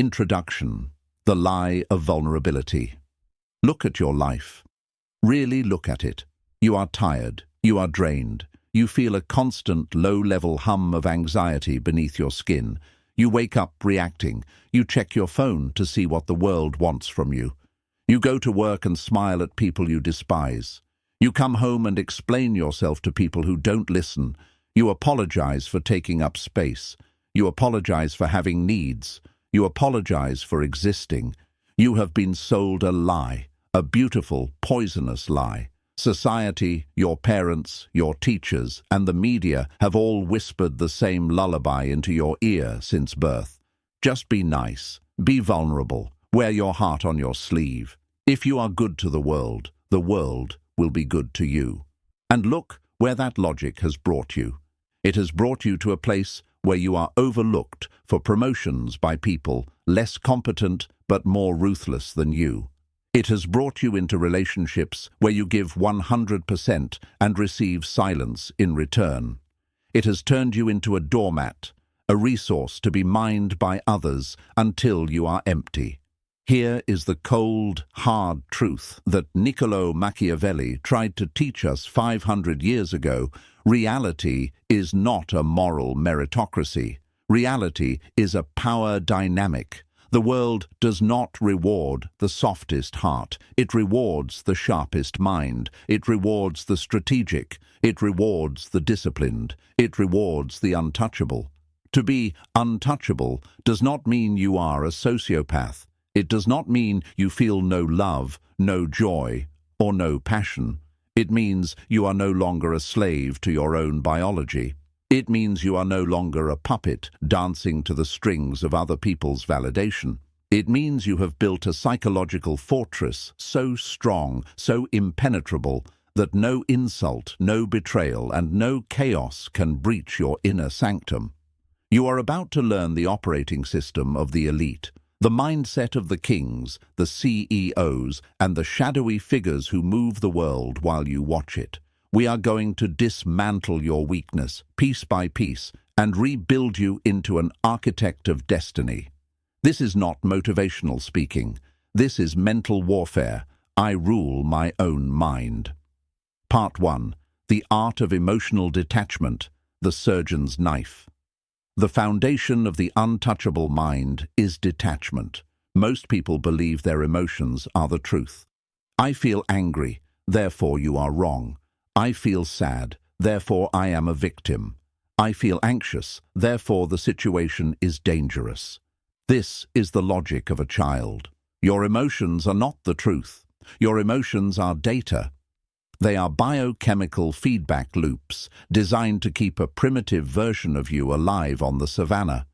Introduction: The Lie of Vulnerability. Look at your life. Really look at it. You are tired. You are drained. You feel a constant low-level hum of anxiety beneath your skin. You wake up reacting. You check your phone to see what the world wants from you. You go to work and smile at people you despise. You come home and explain yourself to people who don't listen. You apologize for taking up space. You apologize for having needs. You apologize for existing. You have been sold a lie, a beautiful, poisonous lie. Society, your parents, your teachers, and the media have all whispered the same lullaby into your ear since birth. Just be nice, be vulnerable, wear your heart on your sleeve. If you are good to the world will be good to you. And look where that logic has brought you. It has brought you to a place where you are overlooked for promotions by people less competent but more ruthless than you. It has brought you into relationships where you give 100% and receive silence in return. It has turned you into a doormat, a resource to be mined by others until you are empty. Here is the cold, hard truth that Niccolo Machiavelli tried to teach us 500 years ago. Reality is not a moral meritocracy. Reality is a power dynamic. The world does not reward the softest heart. It rewards the sharpest mind. It rewards the strategic. It rewards the disciplined. It rewards the untouchable. To be untouchable does not mean you are a sociopath. It does not mean you feel no love, no joy, or no passion. It means you are no longer a slave to your own biology. It means you are no longer a puppet dancing to the strings of other people's validation. It means you have built a psychological fortress so strong, so impenetrable, that no insult, no betrayal, and no chaos can breach your inner sanctum. You are about to learn the operating system of the elite, the mindset of the kings, the CEOs, and the shadowy figures who move the world while you watch it. We are going to dismantle your weakness, piece by piece, and rebuild you into an architect of destiny. This is not motivational speaking. This is mental warfare. I rule my own mind. Part 1. The Art of Emotional Detachment, the Surgeon's Knife. The foundation of the untouchable mind is detachment. Most people believe their emotions are the truth. I feel angry, therefore you are wrong. I feel sad, therefore I am a victim. I feel anxious, therefore the situation is dangerous. This is the logic of a child. Your emotions are not the truth. Your emotions are data. They are biochemical feedback loops designed to keep a primitive version of you alive on the savannah.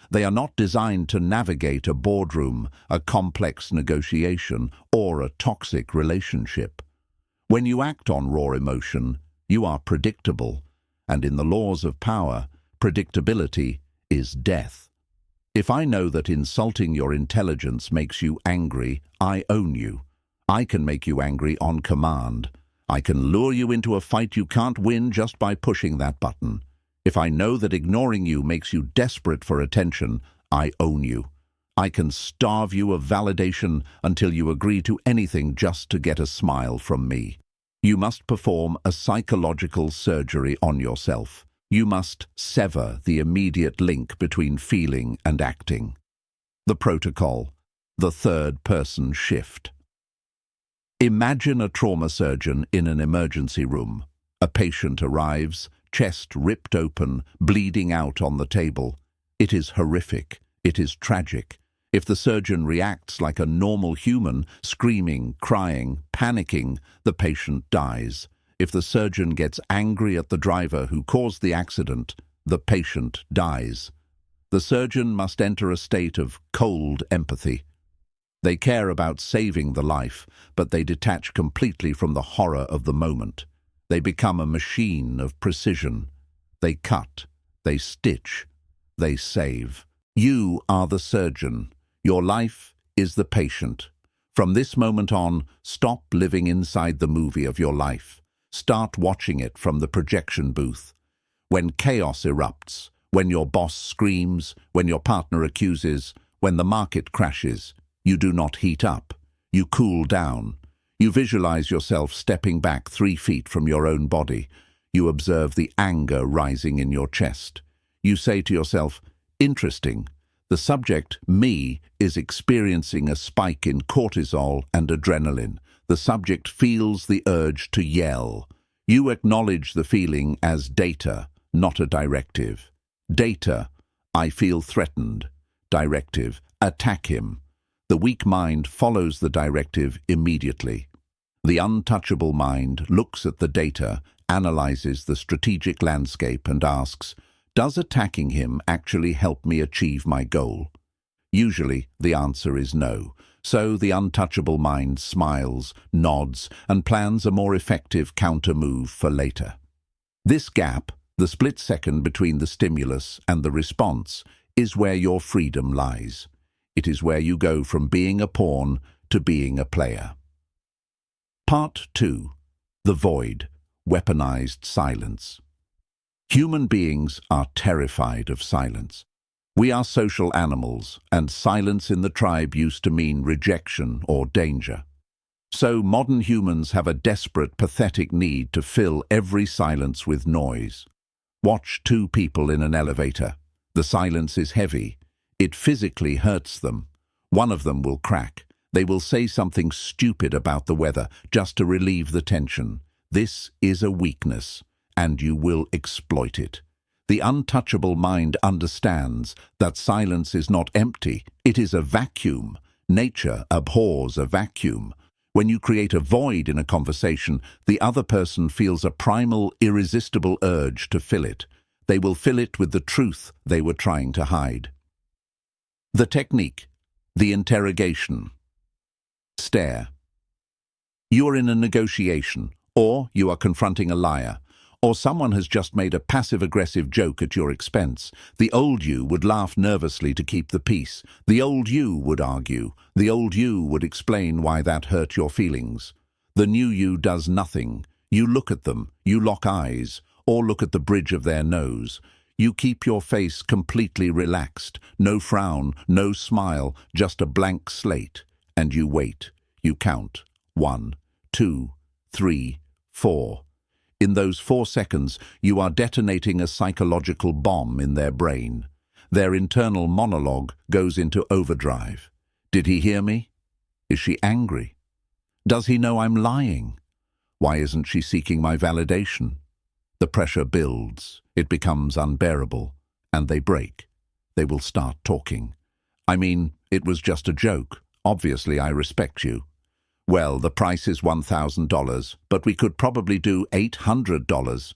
They are not designed to navigate a boardroom, a complex negotiation, or a toxic relationship. When you act on raw emotion, you are predictable, and in the laws of power, predictability is death. If I know that insulting your intelligence makes you angry, I own you. I can make you angry on command. I can lure you into a fight you can't win just by pushing that button. If I know that ignoring you makes you desperate for attention, I own you. I can starve you of validation until you agree to anything just to get a smile from me. You must perform a psychological surgery on yourself. You must sever the immediate link between feeling and acting. The protocol, the third-person shift. Imagine a trauma surgeon in an emergency room. A patient arrives, chest ripped open, bleeding out on the table. It is horrific. It is tragic. If the surgeon reacts like a normal human, screaming, crying, panicking, the patient dies. If the surgeon gets angry at the driver who caused the accident, the patient dies. The surgeon must enter a state of cold empathy. They care about saving the life, but they detach completely from the horror of the moment. They become a machine of precision. They cut, they stitch, they save. You are the surgeon. Your life is the patient. From this moment on, stop living inside the movie of your life. Start watching it from the projection booth. When chaos erupts, when your boss screams, when your partner accuses, When the market crashes, you do not heat up. You cool down. You visualize yourself stepping back 3 feet from your own body. You observe the anger rising in your chest. You say to yourself, interesting. The subject, me, is experiencing a spike in cortisol and adrenaline. The subject feels the urge to yell. You acknowledge the feeling as data, not a directive. Data, I feel threatened. Directive, attack him. The weak mind follows the directive immediately. The untouchable mind looks at the data, analyzes the strategic landscape and asks, does attacking him actually help me achieve my goal? Usually, the answer is no. So the untouchable mind smiles, nods, and plans a more effective counter-move for later. This gap, the split second between the stimulus and the response, is where your freedom lies. It is where you go from being a pawn to being a player. Part 2. The Void, Weaponized Silence. Human beings are terrified of silence. We are social animals, and silence in the tribe used to mean rejection or danger. So modern humans have a desperate, pathetic need to fill every silence with noise. Watch 2 people in an elevator. The silence is heavy. It physically hurts them. One of them will crack. They will say something stupid about the weather just to relieve the tension. This is a weakness, and you will exploit it. The untouchable mind understands that silence is not empty, it is a vacuum. Nature abhors a vacuum. When you create a void in a conversation, the other person feels a primal, irresistible urge to fill it. They will fill it with the truth they were trying to hide. The technique, the interrogation. Stare. You are in a negotiation, or you are confronting a liar, or someone has just made a passive-aggressive joke at your expense. The old you would laugh nervously to keep the peace. The old you would argue. The old you would explain why that hurt your feelings. The new you does nothing. You look at them, you lock eyes, or look at the bridge of their nose. You keep your face completely relaxed, no frown, no smile, just a blank slate. And you wait. You count. 1, 2, 3, 4. In those 4 seconds, you are detonating a psychological bomb in their brain. Their internal monologue goes into overdrive. Did he hear me? Is she angry? Does he know I'm lying? Why isn't she seeking my validation? The pressure builds. It becomes unbearable. And they break. They will start talking. I mean, it was just a joke. Obviously, I respect you. Well, the price is $1,000, but we could probably do $800.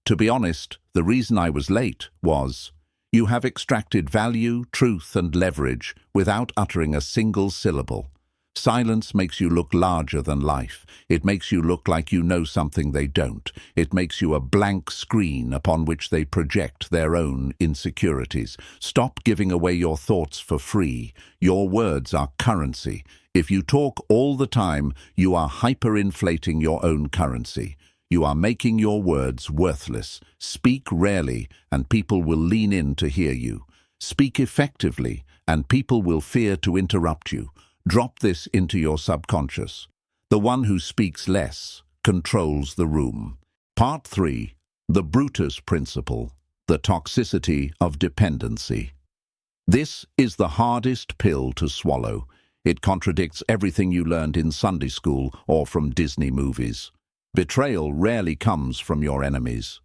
To be honest, the reason I was late was, you have extracted value, truth, and leverage without uttering a single syllable. Silence makes you look larger than life. It makes you look like you know something they don't. It makes you a blank screen upon which they project their own insecurities. Stop giving away your thoughts for free. Your words are currency. If you talk all the time, you are hyperinflating your own currency. You are making your words worthless. Speak rarely, and people will lean in to hear you. Speak effectively, and people will fear to interrupt you. Drop this into your subconscious. The one who speaks less controls the room. Part 3. The Brutus Principle. The Toxicity of Dependency. This is the hardest pill to swallow. It contradicts everything you learned in Sunday school or from Disney movies. Betrayal rarely comes from your enemies.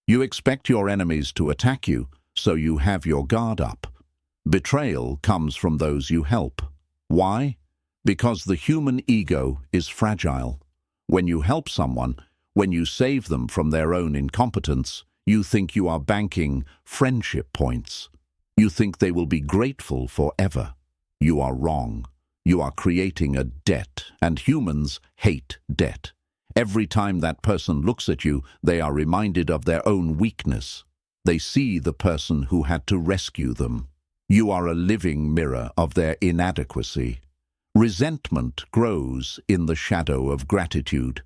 You expect your enemies to attack you, so you have your guard up. Betrayal comes from those you help. Why? Because the human ego is fragile. When you help someone, when you save them from their own incompetence, you think you are banking friendship points. You think they will be grateful forever. You are wrong. You are creating a debt, and humans hate debt. Every time that person looks at you, they are reminded of their own weakness. They see the person who had to rescue them. You are a living mirror of their inadequacy. Resentment grows in the shadow of gratitude.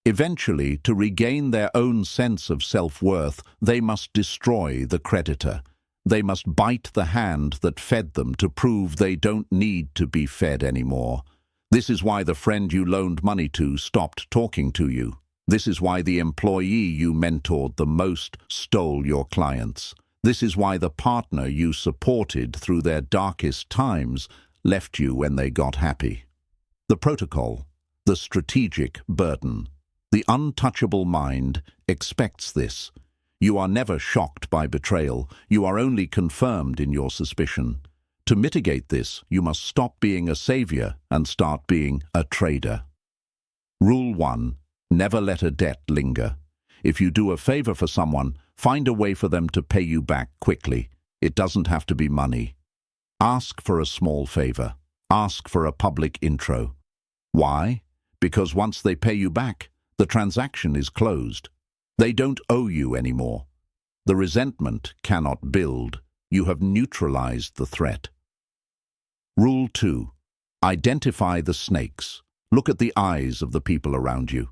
Eventually, to regain their own sense of self-worth, they must destroy the creditor. They must bite the hand that fed them to prove they don't need to be fed anymore. This is why the friend you loaned money to stopped talking to you. This is why the employee you mentored the most stole your clients. This is why the partner you supported through their darkest times left you when they got happy. The protocol, the strategic burden. The untouchable mind expects this. You are never shocked by betrayal. You are only confirmed in your suspicion. To mitigate this, you must stop being a savior and start being a trader. Rule 1. Never let a debt linger. If you do a favor for someone, find a way for them to pay you back quickly. It doesn't have to be money. Ask for a small favor. Ask for a public intro. Why? Because once they pay you back, the transaction is closed. They don't owe you anymore. The resentment cannot build. You have neutralized the threat. Rule 2. Identify the snakes. Look at the eyes of the people around you.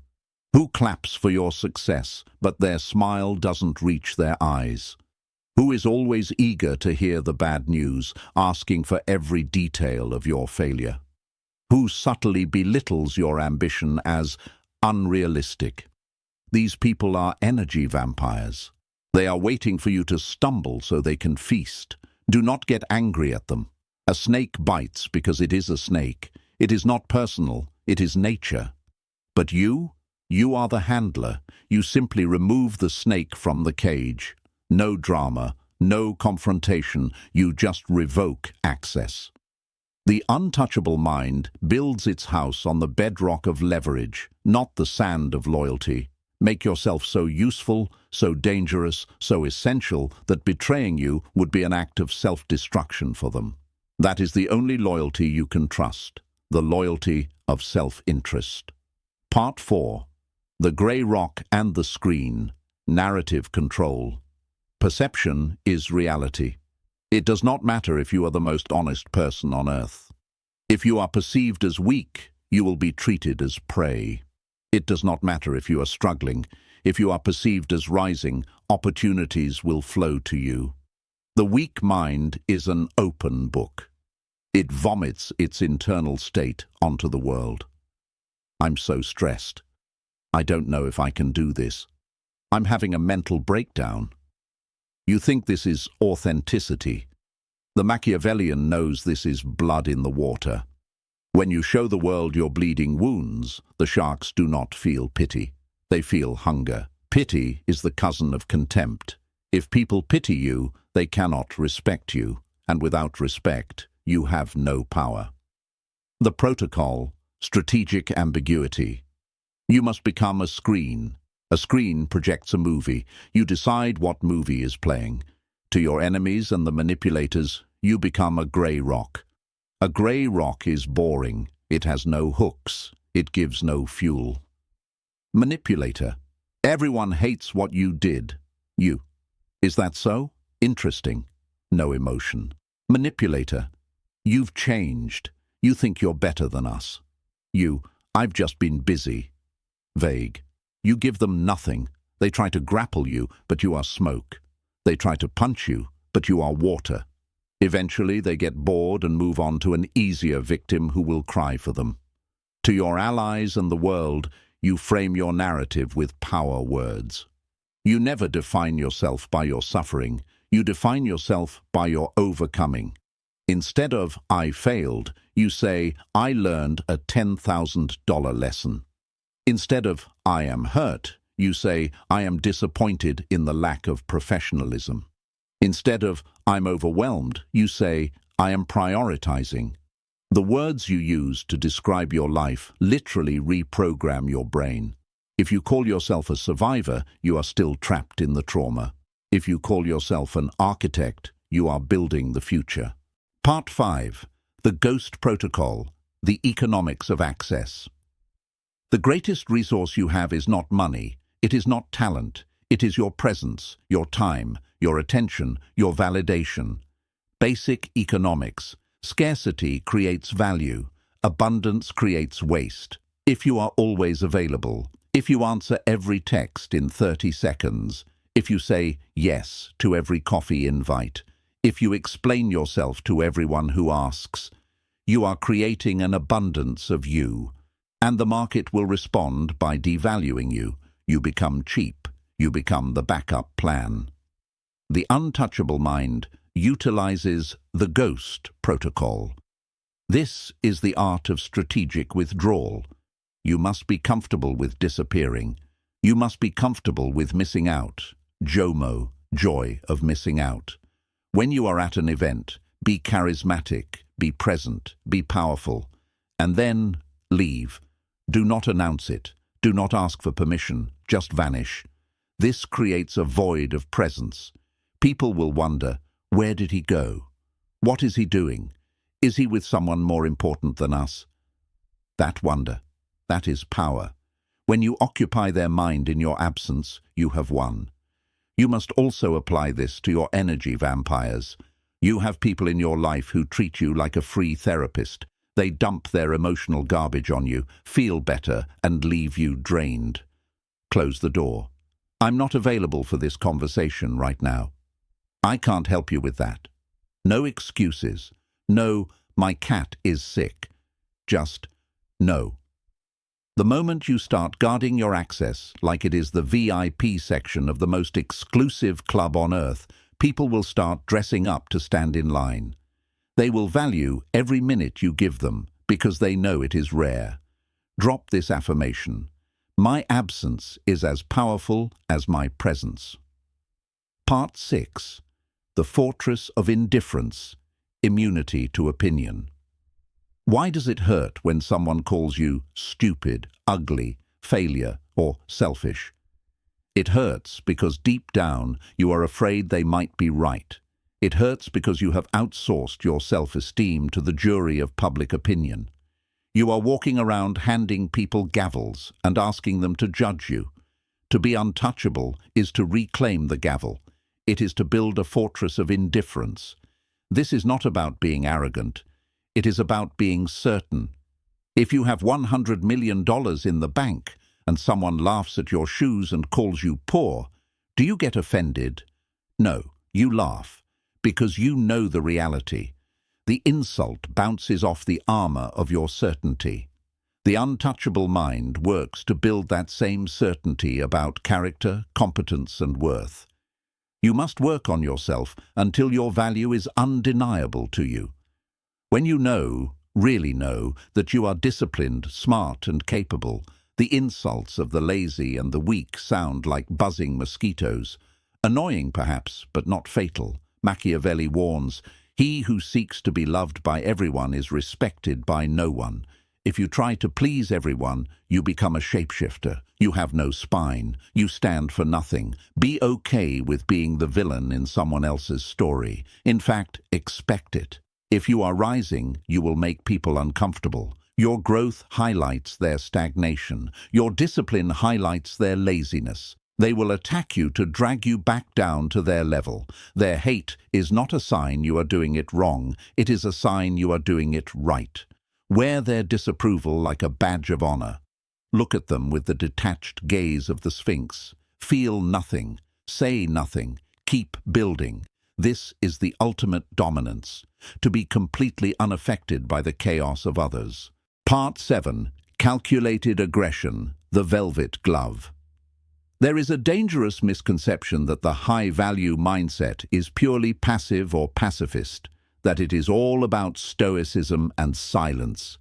Who claps for your success, but their smile doesn't reach their eyes? Who is always eager to hear the bad news, asking for every detail of your failure? Who subtly belittles your ambition as unrealistic? These people are energy vampires. They are waiting for you to stumble so they can feast. Do not get angry at them. A snake bites because it is a snake. It is not personal, it is nature. But you are the handler. You simply remove the snake from the cage. No drama, no confrontation, you just revoke access. The untouchable mind builds its house on the bedrock of leverage, not the sand of loyalty. Make yourself so useful, so dangerous, so essential that betraying you would be an act of self-destruction for them. That is the only loyalty you can trust, the loyalty of self-interest. Part 4. The Grey Rock and the Screen. Narrative control. Perception is reality. It does not matter if you are the most honest person on earth. If you are perceived as weak, you will be treated as prey. It does not matter if you are struggling. If you are perceived as rising, opportunities will flow to you. The weak mind is an open book. It vomits its internal state onto the world. I'm so stressed. I don't know if I can do this. I'm having a mental breakdown. You think this is authenticity. The Machiavellian knows this is blood in the water. When you show the world your bleeding wounds, the sharks do not feel pity. They feel hunger. Pity is the cousin of contempt. If people pity you, they cannot respect you, and without respect, you have no power. The protocol, strategic ambiguity. You must become a screen. A screen projects a movie. You decide what movie is playing. To your enemies and the manipulators, you become a grey rock. A grey rock is boring. It has no hooks. It gives no fuel. Manipulator. Everyone hates what you did. You. Is that so? Interesting. No emotion. Manipulator. You've changed. You think you're better than us. You. I've just been busy. Vague. You give them nothing. They try to grapple you, but you are smoke. They try to punch you, but you are water. Eventually, they get bored and move on to an easier victim who will cry for them. To your allies and the world, you frame your narrative with power words. You never define yourself by your suffering. You define yourself by your overcoming. Instead of, I failed, you say, I learned a $10,000 lesson. Instead of, I am hurt, you say, I am disappointed in the lack of professionalism. Instead of, I'm overwhelmed, you say, I am prioritizing. The words you use to describe your life literally reprogram your brain. If you call yourself a survivor, you are still trapped in the trauma. If you call yourself an architect, you are building the future. Part 5. The Ghost Protocol. The Economics of Access. The greatest resource you have is not money. It is not talent. It is your presence, your time, your attention, your validation. Basic economics. Scarcity creates value. Abundance creates waste. If you are always available, if you answer every text in 30 seconds, if you say yes to every coffee invite, If you explain yourself to everyone who asks, you are creating an abundance of you, and the market will respond by devaluing you. You become cheap. You become the backup plan. The untouchable mind utilizes the ghost protocol. This is the art of strategic withdrawal. You must be comfortable with disappearing. You must be comfortable with missing out. JOMO, joy of missing out. When you are at an event, be charismatic, be present, be powerful, and then leave. Do not announce it. Do not ask for permission. Just vanish. This creates a void of presence. People will wonder, where did he go? What is he doing? Is he with someone more important than us? That wonder, that is power. When you occupy their mind in your absence, you have won. You must also apply this to your energy vampires. You have people in your life who treat you like a free therapist. They dump their emotional garbage on you, feel better, and leave you drained. Close the door. I'm not available for this conversation right now. I can't help you with that. No excuses. No, my cat is sick. Just no. The moment you start guarding your access like it is the VIP section of the most exclusive club on earth, people will start dressing up to stand in line. They will value every minute you give them because they know it is rare. Drop this affirmation. My absence is as powerful as my presence. Part 6. The Fortress of Indifference. Immunity to opinion. Why does it hurt when someone calls you stupid, ugly, failure, or selfish? It hurts because deep down you are afraid they might be right. It hurts because you have outsourced your self-esteem to the jury of public opinion. You are walking around handing people gavels and asking them to judge you. To be untouchable is to reclaim the gavel. It is to build a fortress of indifference. This is not about being arrogant. It is about being certain. If you have $100 million in the bank and someone laughs at your shoes and calls you poor, do you get offended? No, you laugh, because you know the reality. The insult bounces off the armor of your certainty. The untouchable mind works to build that same certainty about character, competence, and worth. You must work on yourself until your value is undeniable to you. When you know, really know, that you are disciplined, smart, and capable, the insults of the lazy and the weak sound like buzzing mosquitoes. Annoying, perhaps, but not fatal. Machiavelli warns, he who seeks to be loved by everyone is respected by no one. If you try to please everyone, you become a shapeshifter. You have no spine. You stand for nothing. Be okay with being the villain in someone else's story. In fact, expect it. If you are rising, you will make people uncomfortable. Your growth highlights their stagnation. Your discipline highlights their laziness. They will attack you to drag you back down to their level. Their hate is not a sign you are doing it wrong. It is a sign you are doing it right. Wear their disapproval like a badge of honor. Look at them with the detached gaze of the Sphinx. Feel nothing. Say nothing. Keep building. This is the ultimate dominance, to be completely unaffected by the chaos of others. Part 7. Calculated Aggression, the Velvet Glove. There is a dangerous misconception that the high-value mindset is purely passive or pacifist, that it is all about stoicism and silence.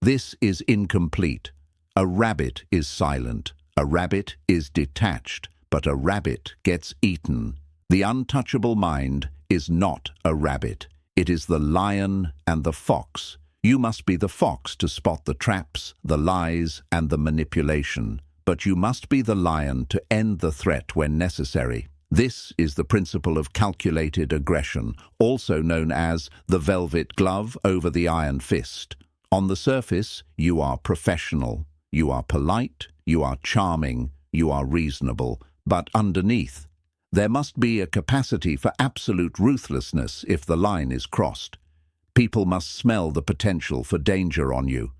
This is incomplete. A rabbit is silent, a rabbit is detached, but a rabbit gets eaten. The untouchable mind is not a rabbit. It is the lion and the fox. You must be the fox to spot the traps, the lies, and the manipulation. But you must be the lion to end the threat when necessary. This is the principle of calculated aggression, also known as the velvet glove over the iron fist. On the surface, you are professional, you are polite, you are charming, you are reasonable, but underneath, there must be a capacity for absolute ruthlessness if the line is crossed. People must smell the potential for danger on you.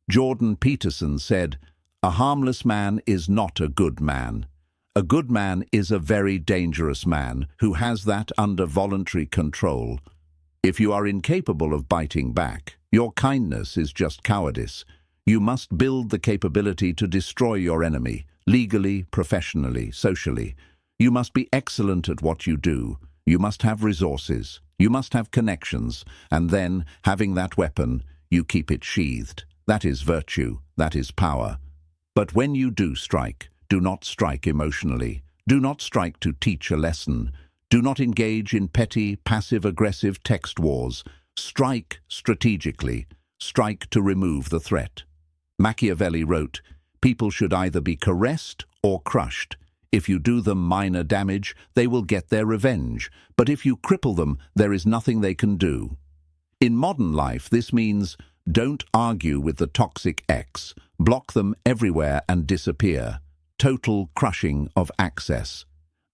Jordan Peterson said, "A harmless man is not a good man. A good man is a very dangerous man who has that under voluntary control. If you are incapable of biting back, your kindness is just cowardice. You must build the capability to destroy your enemy, legally, professionally, socially. You must be excellent at what you do. You must have resources. You must have connections. And then, having that weapon, you keep it sheathed. That is virtue. That is power. But when you do strike, do not strike emotionally. Do not strike to teach a lesson. Do not engage in petty, passive-aggressive text wars. Strike strategically. Strike to remove the threat. Machiavelli wrote, "People should either be caressed or crushed. If you do them minor damage, they will get their revenge. But if you cripple them, there is nothing they can do." In modern life, this means don't argue with the toxic ex. Block them everywhere and disappear. Total crushing of access.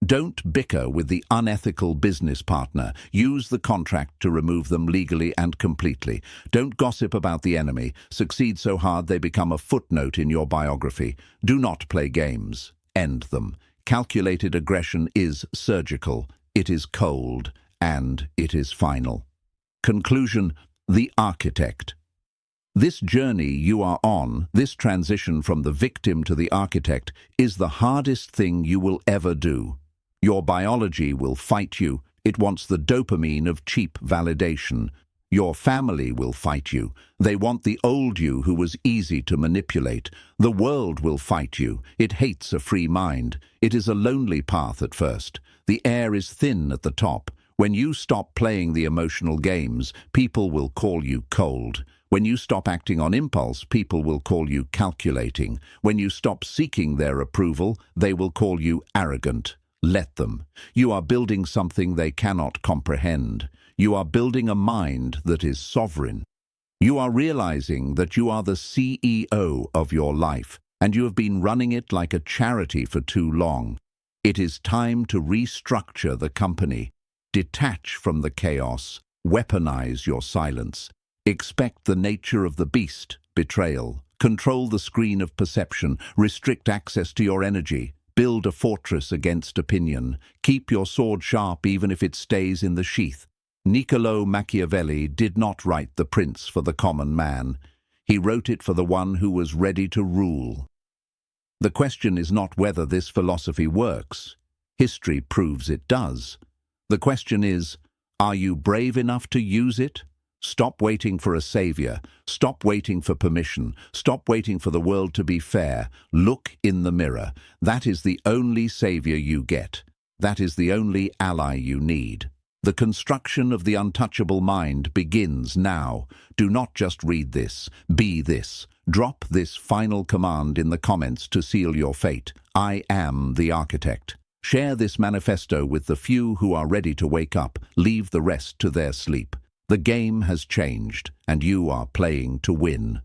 Don't bicker with the unethical business partner. Use the contract to remove them legally and completely. Don't gossip about the enemy. Succeed so hard they become a footnote in your biography. Do not play games. End them. Calculated aggression is surgical. It is cold. And it is final. Conclusion: the architect. This journey you are on, this transition from the victim to the architect, is the hardest thing you will ever do. Your biology will fight you. It wants the dopamine of cheap validation. Your family will fight you. They want the old you who was easy to manipulate. The world will fight you. It hates a free mind. It is a lonely path at first. The air is thin at the top. When you stop playing the emotional games, people will call you cold. When you stop acting on impulse, people will call you calculating. When you stop seeking their approval, they will call you arrogant. Let them. You are building something they cannot comprehend. You are building a mind that is sovereign. You are realizing that you are the CEO of your life, and you have been running it like a charity for too long. It is time to restructure the company. Detach from the chaos. Weaponize your silence. Expect the nature of the beast, betrayal. Control the screen of perception. Restrict access to your energy. Build a fortress against opinion. Keep your sword sharp even if it stays in the sheath. Niccolo Machiavelli did not write The Prince for the common man. He wrote it for the one who was ready to rule. The question is not whether this philosophy works. History proves it does. The question is, are you brave enough to use it? Stop waiting for a savior. Stop waiting for permission. Stop waiting for the world to be fair. Look in the mirror. That is the only savior you get. That is the only ally you need. The construction of the untouchable mind begins now. Do not just read this. Be this. Drop this final command in the comments to seal your fate. I am the architect. Share this manifesto with the few who are ready to wake up. Leave the rest to their sleep. The game has changed, and you are playing to win.